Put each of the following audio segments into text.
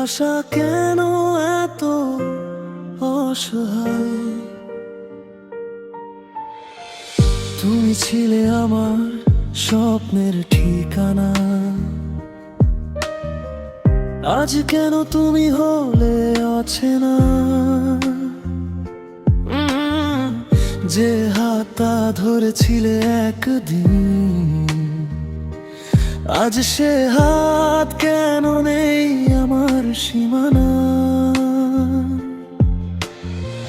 ভালোবাসা কেন এত অসহায়? তুমি ছিলে আমার স্বপ্নের ঠিকানা, আজ কেন তুমি হলে অচেনা? যে হাতটা ধরেছিলে একদিন, আজ সে হাত কেন নেই আমার সীমানা?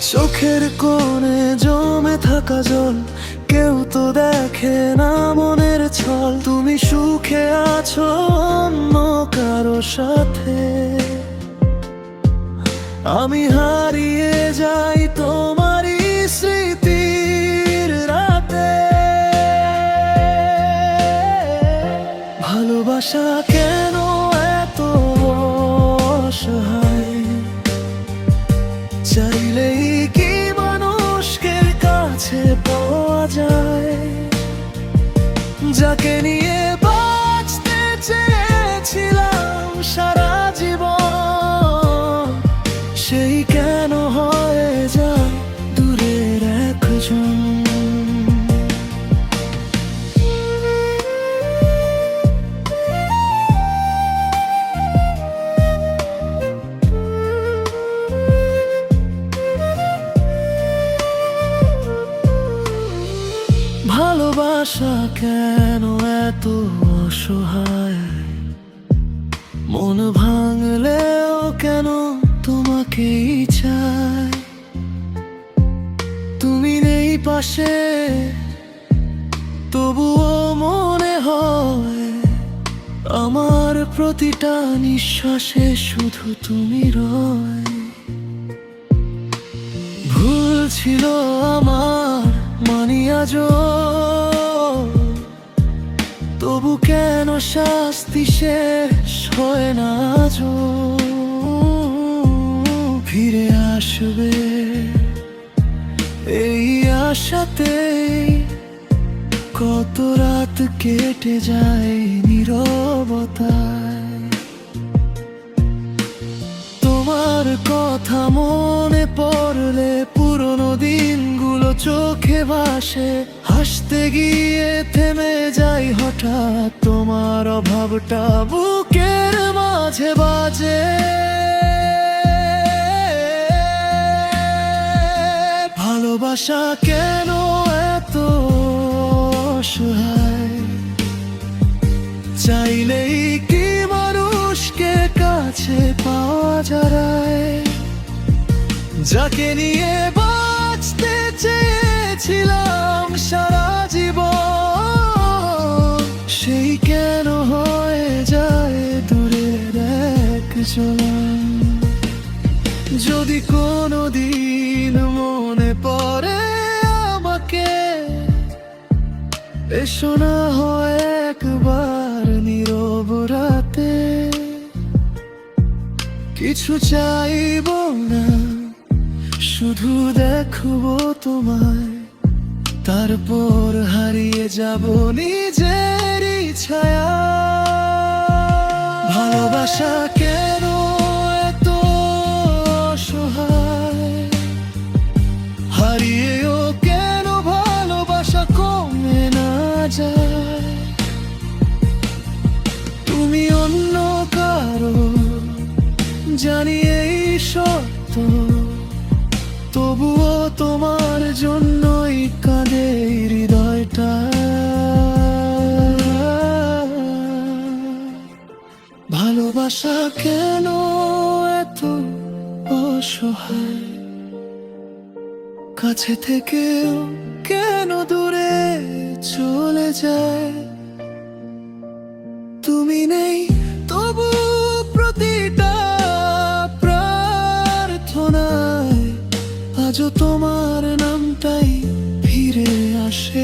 চোখের কোণে জমে থাকা জল কেউ তো দেখে না মনের ছল। তুমি সুখে আছো অন্য কারো সাথে, আমি হারিয়ে যাই তোমারই স্মৃতির রাতে। ভালোবাসা কেন এত অসহায়? চাইলেই কি মানুষকে কাছে পাওয়া যায়? যাকে নিয়ে বাঁচতে চেয়েছিলাম সারা জীবন, সেই কেন হয়ে যায় দূরের একজন। ভালোবাসা কেন এত অসহায়? মন ভাঙলেও কেন তোমাকেই চাই? তুমি নেই পাশে তবুও মনে হয় আমার প্রতিটা নিঃশ্বাসে শুধু তুমি রয়। ভুল ছিল আমার মানি আজও, তবু কেন শাস্তি শেষ হয় না আজও? ফিরে আসবে এই আশাতেই কত রাত কেটে যায় নীরবতায়। তোমার কথা মনে পড়লে পুরনো দিনগুলো চোখে ভাসে। হাসতে গিয়ে থেমে যাই হঠাৎ, তোমার অভাবটা বুকের মাঝে বাজে। ভালোবাসা কেন এত অসহায়? চাইলেই কি মানুষকে কাছে পাওয়া যায়? যাকে নিয়ে বাঁচতে চেয়েছিলাম সারা জীবন, সেই কেন হয়ে যায় দূরের একজন। যদি কোনোদিন মনে পড়ে আমাকে, এসো না হয় একবার নীরব রাতে। কিছু চাইবো না, শুধু দেখবো তোমায়, তারপর হারিয়ে যাব নিজেরই ছায়া। ভালোবাসা কেন এত অসহায়? হারিয়েও কেন ভালোবাসা কমে না যায়? তুমি অন্য কারো জানি এই সত্য, তবুও তোমার জন্যই কাঁদে হৃদয়টা। ভালোবাসা কেন এত অসহায়? কাছে থেকেও কেন দূরে চলে যায়? তুমি নেই তবু প্রতিটা প্রার্থনায় আজও তোমার নামটাই ফিরে আসে।